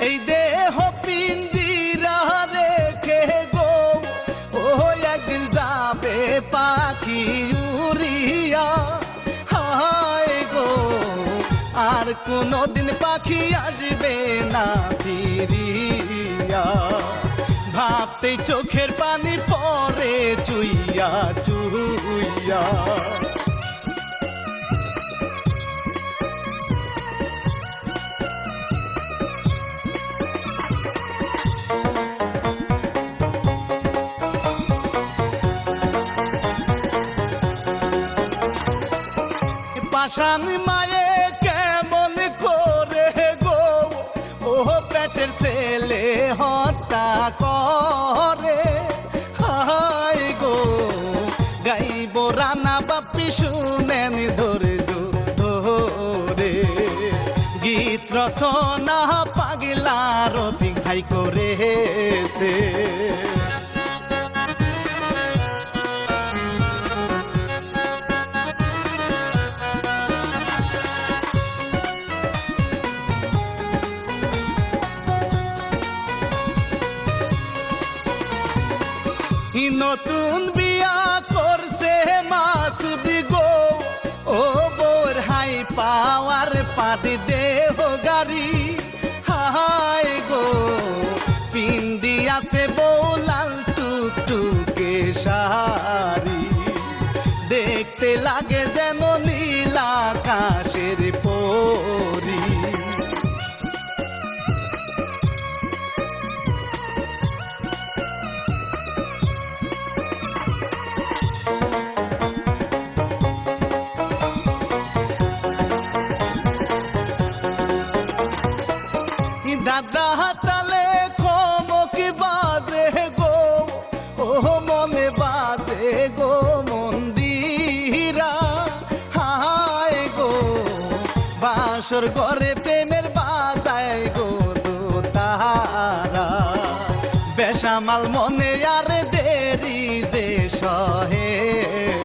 এই দেহ পিঞ্জিরা রেখে গো ও একদিন যাবে পাখি উড়িয়া। হায় গো আর কোনদিন পাখি আসবে না ফিরিয়া। ভাবতেই চোখের পানি পড়ে চুইয়া চুইয়া। পাষাণ মায়ে কেমন করে গো ও পেটের ছেলে হত্যা করে। হায় গো গাইব রানা বাপি শুনেন ধৈর্য ধরে। গীত রচনা পাগলা রফিক ভাই করেছে। নতুন বিয়া করছে মাসুদি গো ও বোর হাই পাওয়ার পাটি দেহ গাড়ি। হায় গো পিন্দি আছে বউ লাল টুকটুকে শাড়ি। দেখতে লাগে যেন নীল আকাশের পরী। দাদা হাতালে খমক বাজে গো ও মনে বাজে গো মন্দিরা। হায় গো বাসর ঘরে প্রেমের বাজায় গো দোতারা। বেসামাল মনে